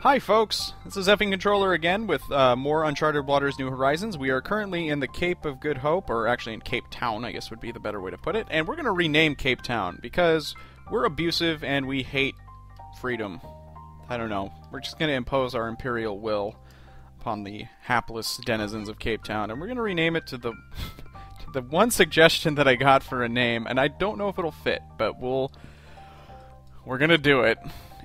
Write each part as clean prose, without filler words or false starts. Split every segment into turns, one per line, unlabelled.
Hi folks, this is Effing Controller again with more Uncharted Waters New Horizons. We are currently in the Cape of Good Hope, or actually in Cape Town, I guess would be the better way to put it. And we're going to rename Cape Town, because we're abusive and we hate freedom. I don't know. We're just going to impose our imperial will upon the hapless denizens of Cape Town. And we're going to rename it to the one suggestion that I got for a name, and I don't know if it'll fit, but we're going to do it.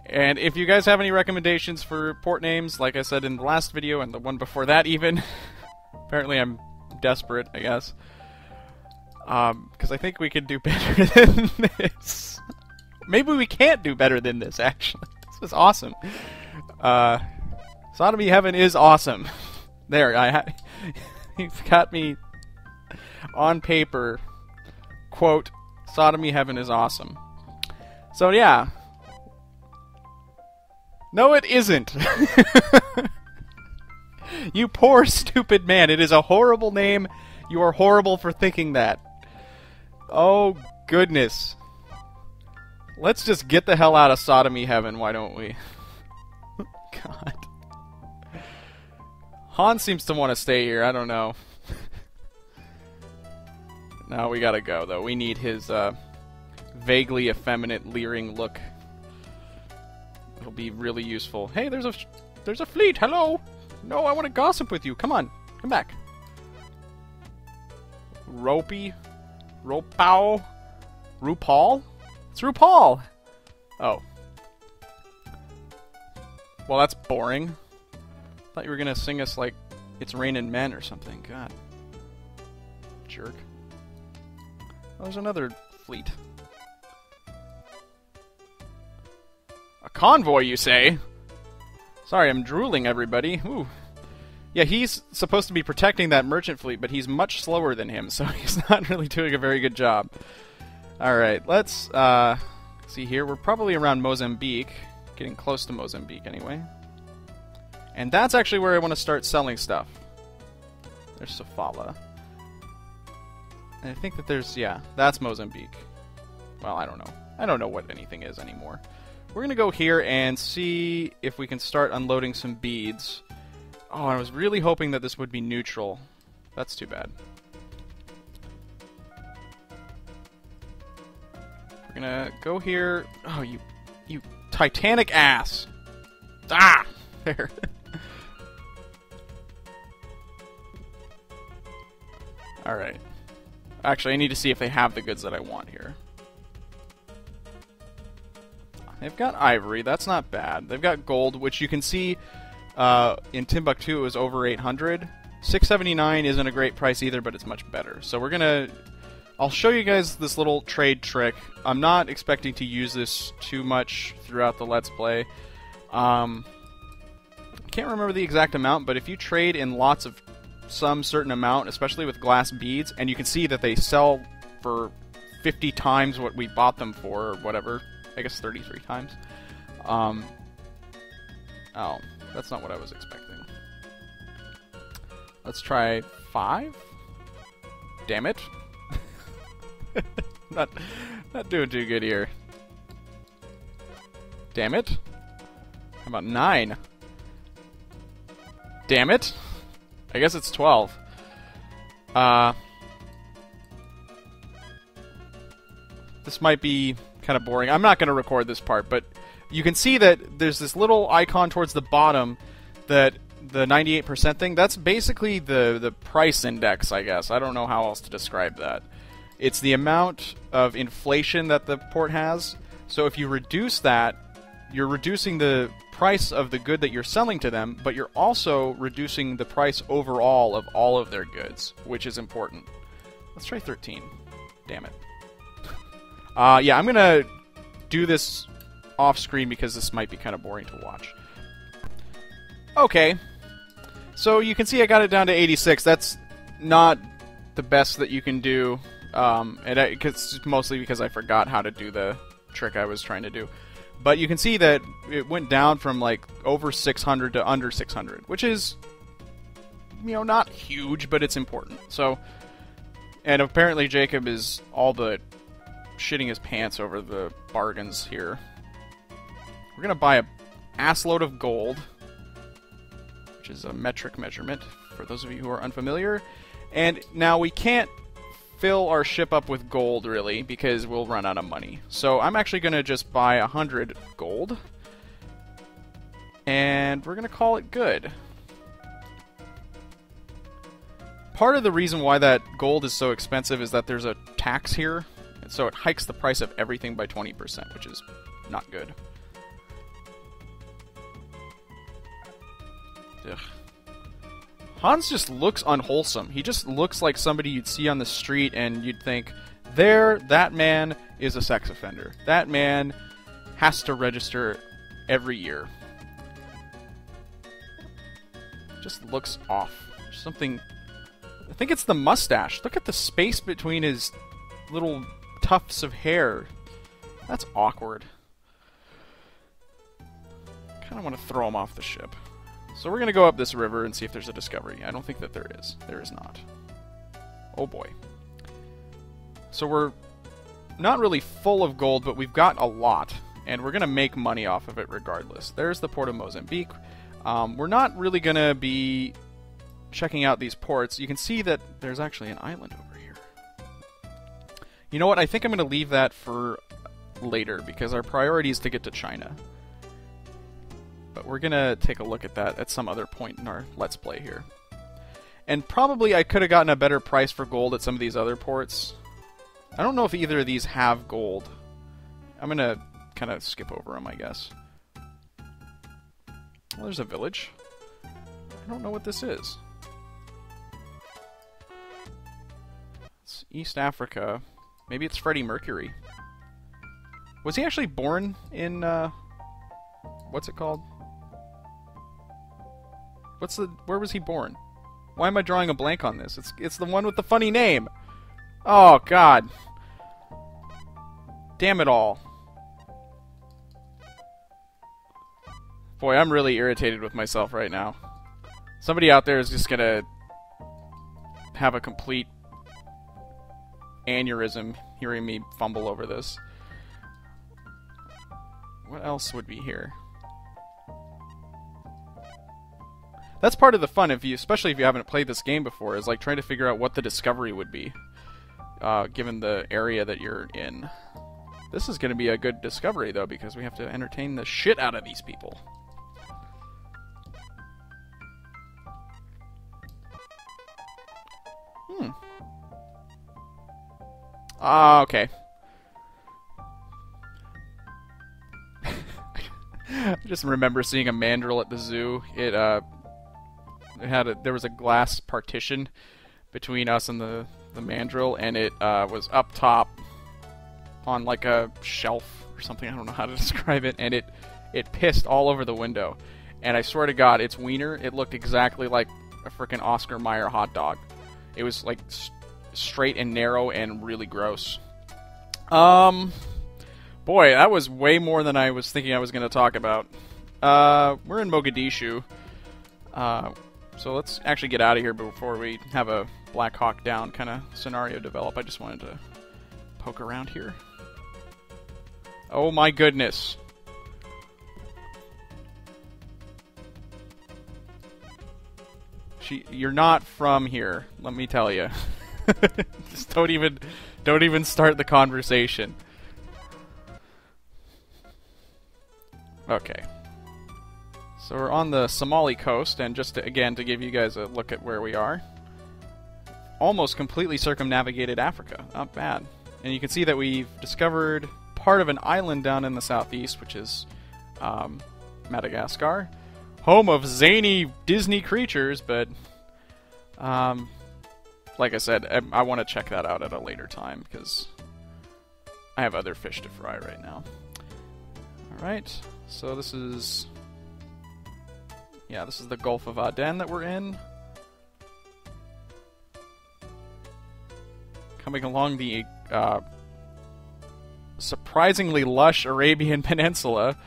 And if you guys have any recommendations for port names, like I said in the last video and the one before that even, apparently I'm desperate, I guess, because I think we could do better than this. Maybe we can't do better than this, actually. This was awesome. Sodomy Heaven is awesome. There, you've got me on paper. Quote, Sodomy Heaven is awesome. So yeah. No, it isn't. You poor, stupid man. It is a horrible name. You are horrible for thinking that. Oh, goodness. Let's just get the hell out of Sodomy Heaven, why don't we? God. Han seems to want to stay here. I don't know. No, we gotta go, though. We need his vaguely effeminate, leering look. It'll be really useful. Hey, there's a fleet. Hello. No, I want to gossip with you. Come on, come back. Ropey, Ropow, RuPaul. It's RuPaul. Oh. Well, that's boring. Thought you were gonna sing us like "It's Raining Men" or something. God. Jerk. Oh, there's another fleet. A convoy, you say? Sorry, I'm drooling, everybody. Ooh. Yeah, he's supposed to be protecting that merchant fleet, but he's much slower than him, so he's not really doing a very good job. Alright, let's see here. We're probably around Mozambique. Getting close to Mozambique, anyway. And that's actually where I want to start selling stuff. There's Sofala. And I think that there's, yeah, that's Mozambique. Well, I don't know. I don't know what anything is anymore. We're going to go here and see if we can start unloading some beads. Oh, I was really hoping that this would be neutral. That's too bad. We're going to go here. Oh, you Titanic ass. Ah! There. Alright. Actually, I need to see if they have the goods that I want here. They've got ivory. That's not bad. They've got gold, which you can see in Timbuktu it was over 800. 679 isn't a great price either, but it's much better. So we're gonna... I'll show you guys this little trade trick. I'm not expecting to use this too much throughout the Let's Play. I can't remember the exact amount, but if you trade in lots of some certain amount, especially with glass beads, and you can see that they sell for 50 times what we bought them for, or whatever. I guess 33 times. Oh, that's not what I was expecting. Let's try 5? Damn it. not doing too good here. Damn it. How about 9? Damn it. I guess it's 12. This might be kind of boring. I'm not going to record this part, but you can see that there's this little icon towards the bottom that the 98% thing, that's basically the price index, I guess. I don't know how else to describe that. It's the amount of inflation that the port has. So if you reduce that, you're reducing the price of the good that you're selling to them, but you're also reducing the price overall of all of their goods, which is important. Let's try 13. Damn it. Yeah, I'm going to do this off-screen because this might be kind of boring to watch. Okay. So you can see I got it down to 86. That's not the best that you can do. It's mostly because I forgot how to do the trick I was trying to do. But you can see that it went down from like over 600 to under 600, which is, you know, not huge, but it's important. So, and apparently Jacob is all but shitting his pants over the bargains here. We're gonna buy a assload of gold, which is a metric measurement, for those of you who are unfamiliar. And now we can't fill our ship up with gold, really, because we'll run out of money. So I'm actually going to just buy 100 gold, and we're going to call it good. Part of the reason why that gold is so expensive is that there's a tax here, and so it hikes the price of everything by 20%, which is not good. Ugh. Hans just looks unwholesome. He just looks like somebody you'd see on the street and you'd think, there, that man is a sex offender. That man has to register every year. Just looks off. Something... I think it's the mustache. Look at the space between his little tufts of hair. That's awkward. Kind of want to throw him off the ship. So we're going to go up this river and see if there's a discovery. I don't think that there is. There is not. Oh boy. So we're not really full of gold, but we've got a lot. And we're going to make money off of it regardless. There's the port of Mozambique. We're not really going to be checking out these ports. You can see that there's actually an island over here. You know what? I think I'm going to leave that for later, because our priority is to get to China. But we're going to take a look at that at some other point in our Let's Play here. And probably I could have gotten a better price for gold at some of these other ports. I don't know if either of these have gold. I'm going to kind of skip over them, I guess. Well, there's a village. I don't know what this is. It's East Africa. Maybe it's Freddie Mercury. Was he actually born in, what's it called? Where was he born? Why am I drawing a blank on this? It's the one with the funny name. Oh, God. Damn it all. Boy, I'm really irritated with myself right now. Somebody out there is just gonna have a complete aneurysm hearing me fumble over this. What else would be here? That's part of the fun, especially if you haven't played this game before, is like trying to figure out what the discovery would be, given the area that you're in. This is going to be a good discovery, though, because we have to entertain the shit out of these people. Okay. I just remember seeing a mandrill at the zoo. There was a glass partition between us and the mandrill, and it was up top on like a shelf or something. I don't know how to describe it, and it pissed all over the window. And I swear to God, its wiener, it looked exactly like a frickin' Oscar Mayer hot dog. It was like straight and narrow and really gross. Boy, that was way more than I was thinking I was going to talk about. We're in Mogadishu. So let's actually get out of here before we have a Black Hawk Down kind of scenario develop. I just wanted to poke around here. Oh my goodness. You're not from here, let me tell you. Just don't even start the conversation. Okay. So we're on the Somali coast, and just again to give you guys a look at where we are. Almost completely circumnavigated Africa. Not bad. And you can see that we've discovered part of an island down in the southeast, which is Madagascar. Home of zany Disney creatures, but like I said, I want to check that out at a later time, because I have other fish to fry right now. Alright, so this is... yeah, this is the Gulf of Aden that we're in. Coming along the surprisingly lush Arabian Peninsula.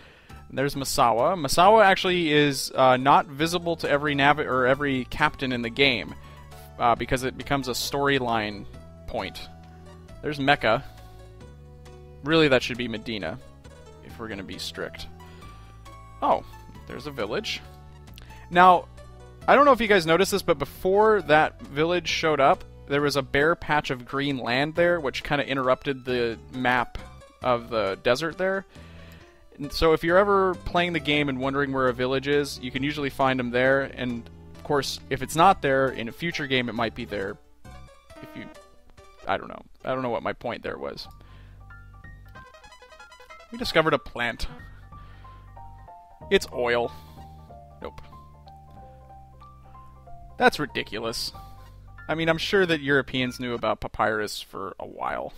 There's Massawa. Massawa actually is not visible to every captain in the game, because it becomes a storyline point. There's Mecca. Really, that should be Medina, if we're going to be strict. Oh, There's a village. Now, I don't know if you guys noticed this, but before that village showed up, there was a bare patch of green land there, which kind of interrupted the map of the desert there. And so if you're ever playing the game and wondering where a village is, you can usually find them there. And, of course, if it's not there, in a future game it might be there. If you... I don't know. I don't know what my point there was. We discovered a plant. It's oil. Nope. That's ridiculous. I mean, I'm sure that Europeans knew about papyrus for a while.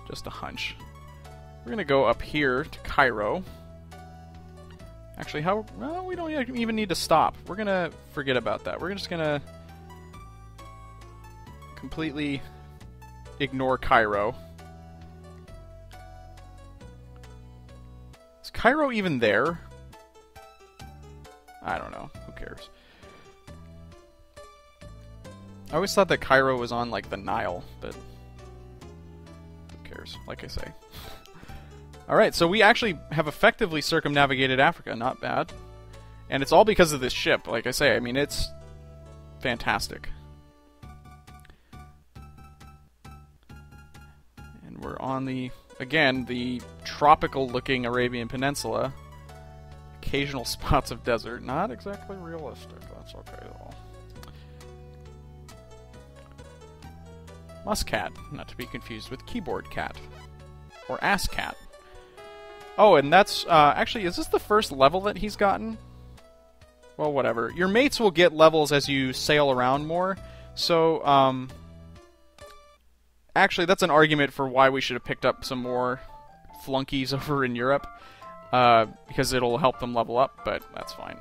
Just a hunch. We're gonna go up here to Cairo. Actually, well, we don't even need to stop. We're gonna forget about that. We're just gonna completely ignore Cairo. Is Cairo even there? I don't know. Who cares? I always thought that Cairo was on, like, the Nile, but who cares? Like I say. Alright, so we actually have effectively circumnavigated Africa. Not bad. And it's all because of this ship, like I say. I mean, it's fantastic. And we're on the, again, the tropical-looking Arabian Peninsula. Occasional spots of desert. Not exactly realistic. That's okay, though. Muscat, not to be confused with keyboard cat. Or ass cat. Oh, and that's, actually, is this the first level that he's gotten? Well, whatever. Your mates will get levels as you sail around more, so, actually, that's an argument for why we should have picked up some more flunkies over in Europe, because it'll help them level up, but that's fine.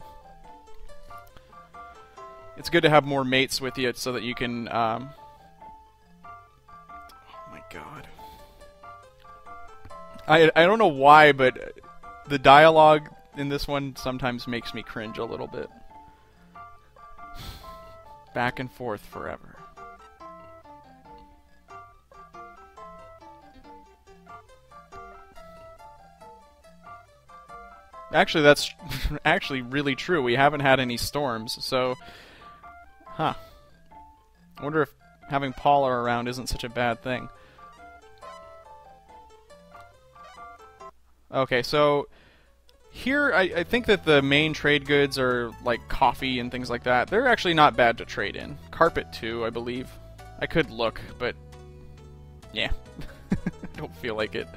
It's good to have more mates with you so that you can, oh my god. I don't know why, but the dialogue in this one sometimes makes me cringe a little bit. Back and forth forever. Actually, that's actually really true. We haven't had any storms, so... Huh. I wonder if having Paula around isn't such a bad thing. Okay, so... Here, I think that the main trade goods are, like, coffee and things like that. They're actually not bad to trade in. Carpet, too, I believe. I could look, but... Yeah. I don't feel like it.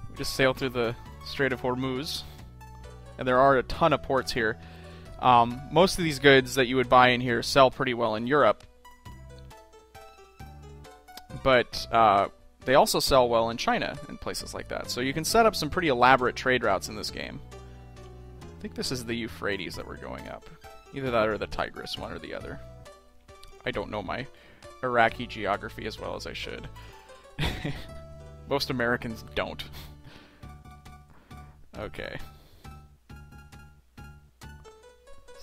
We just sail through the Strait of Hormuz. And there are a ton of ports here. Most of these goods that you would buy in here sell pretty well in Europe. But they also sell well in China and places like that. So you can set up some pretty elaborate trade routes in this game. I think this is the Euphrates that we're going up. Either that or the Tigris, one or the other. I don't know my Iraqi geography as well as I should. Most Americans don't. Okay.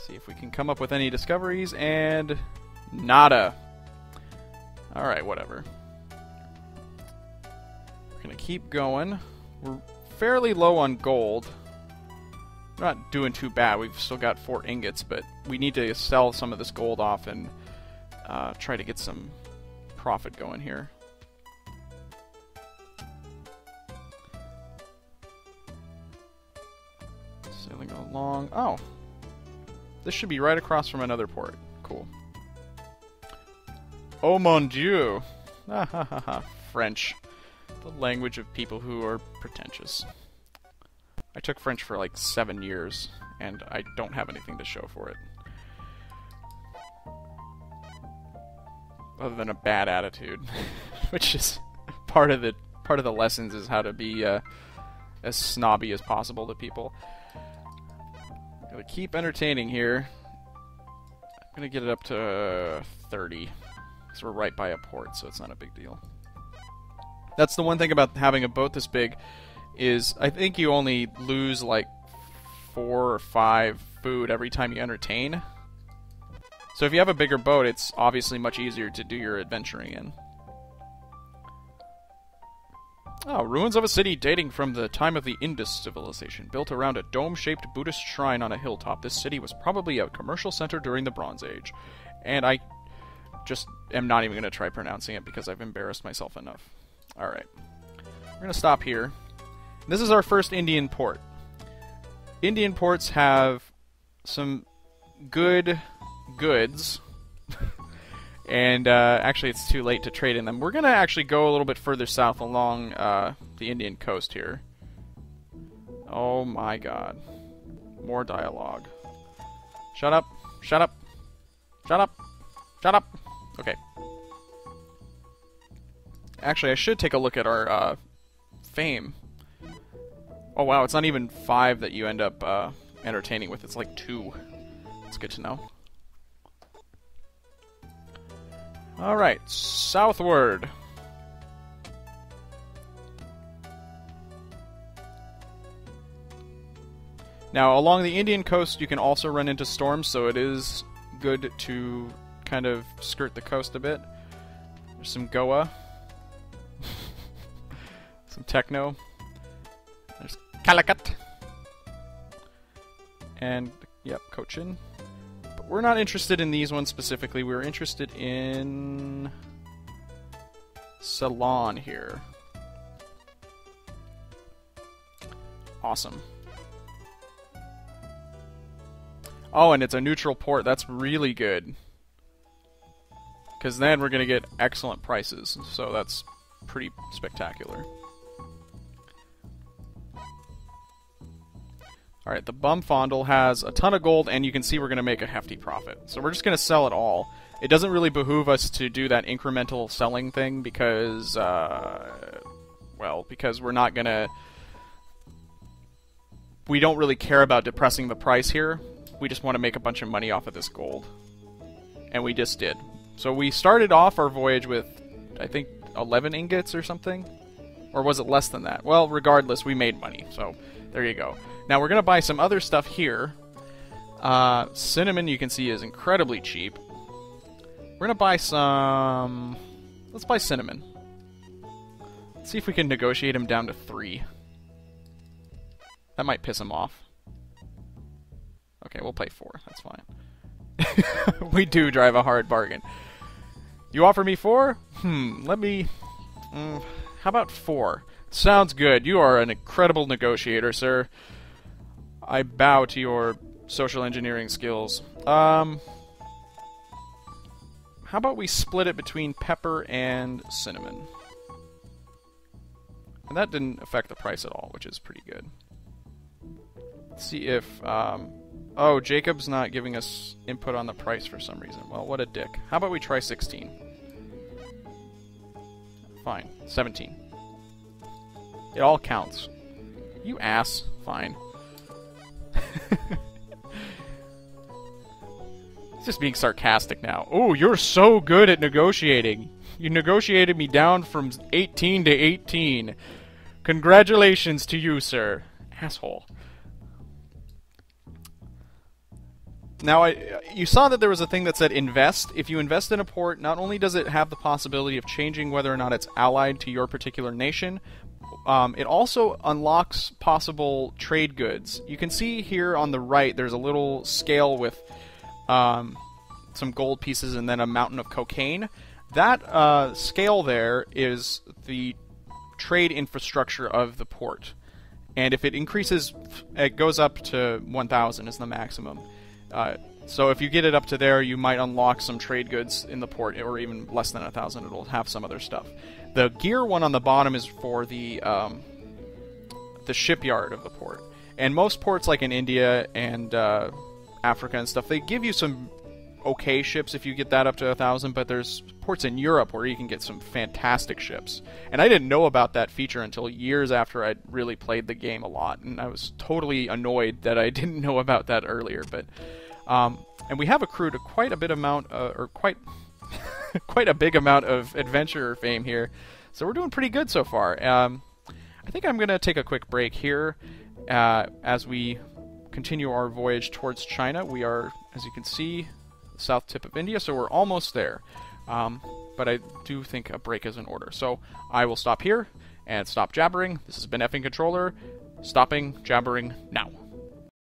See if we can come up with any discoveries, and nada. Alright, whatever. We're gonna keep going. We're fairly low on gold. We're not doing too bad. We've still got 4 ingots, but we need to sell some of this gold off and try to get some profit going here. Sailing along. Oh! This should be right across from another port. Cool. Oh mon dieu! Ah ha ha ha. French. The language of people who are pretentious. I took French for like 7 years, and I don't have anything to show for it. Other than a bad attitude. Which is part of the lessons is how to be as snobby as possible to people. Gotta keep entertaining here. I'm gonna get it up to 30. Because we're right by a port, so it's not a big deal. That's the one thing about having a boat this big, is I think you only lose like 4 or 5 food every time you entertain. So if you have a bigger boat, it's obviously much easier to do your adventuring in. Oh, ruins of a city dating from the time of the Indus civilization. Built around a dome-shaped Buddhist shrine on a hilltop, this city was probably a commercial center during the Bronze Age. And I just am not even going to try pronouncing it because I've embarrassed myself enough. Alright. We're going to stop here. This is our first Indian port. Indian ports have some good goods. And actually it's too late to trade in them. We're going to actually go a little bit further south along the Indian coast here. Oh my god. More dialogue. Shut up. Shut up. Shut up. Shut up. Okay. Actually, I should take a look at our fame. Oh wow, it's not even 5 that you end up entertaining with. It's like 2. It's good to know. Alright, southward. Now, along the Indian coast, you can also run into storms, so it is good to kind of skirt the coast a bit. There's some Goa. Some techno. There's Calicut. And, yep, Cochin. We're not interested in these ones specifically. We're interested in Ceylon here. Awesome. Oh, and it's a neutral port. That's really good. Because then we're going to get excellent prices. So that's pretty spectacular. Alright, the Bumfondle has a ton of gold, and you can see we're going to make a hefty profit. So we're just going to sell it all. It doesn't really behoove us to do that incremental selling thing because, well, because we're not going to... We don't really care about depressing the price here. We just want to make a bunch of money off of this gold. And we just did. So we started off our voyage with, I think, 11 ingots or something? Or was it less than that? Well, regardless, we made money, so there you go. Now we're going to buy some other stuff here. Cinnamon, you can see, is incredibly cheap. We're going to buy some... Let's buy cinnamon. Let's see if we can negotiate him down to 3. That might piss him off. Okay, we'll pay 4. That's fine. We do drive a hard bargain. You offer me 4? Let me... how about 4? Sounds good. You are an incredible negotiator, sir. I bow to your social engineering skills. How about we split it between pepper and cinnamon? And that didn't affect the price at all, which is pretty good. Let's see if... oh, Jacob's not giving us input on the price for some reason. Well, what a dick. How about we try 16? Fine. 17. It all counts. You ass. Fine. He's just being sarcastic now. Oh, you're so good at negotiating. You negotiated me down from 18 to 18. Congratulations to you, sir. Asshole. Now, you saw that there was a thing that said invest. If you invest in a port, not only does it have the possibility of changing whether or not it's allied to your particular nation, it also unlocks possible trade goods. You can see here on the right, there's a little scale with some gold pieces and then a mountain of cocaine. That scale there is the trade infrastructure of the port. And if it increases, it goes up to 1,000 is the maximum. So if you get it up to there, you might unlock some trade goods in the port, or even less than 1,000. It'll have some other stuff. The gear one on the bottom is for the shipyard of the port. And most ports, like in India and Africa and stuff, they give you some okay ships if you get that up to 1,000, but there's ports in Europe where you can get some fantastic ships. And I didn't know about that feature until years after I'd really played the game a lot, and I was totally annoyed that I didn't know about that earlier. But and we have accrued quite a bit amount, or quite quite a big amount of adventure fame here, so we're doing pretty good so far. I think I'm going to take a quick break here as we continue our voyage towards China. We are, as you can see, the south tip of India, so we're almost there. But I do think a break is in order. So I will stop here, and stop jabbering. This has been Effing Controller, stopping jabbering now.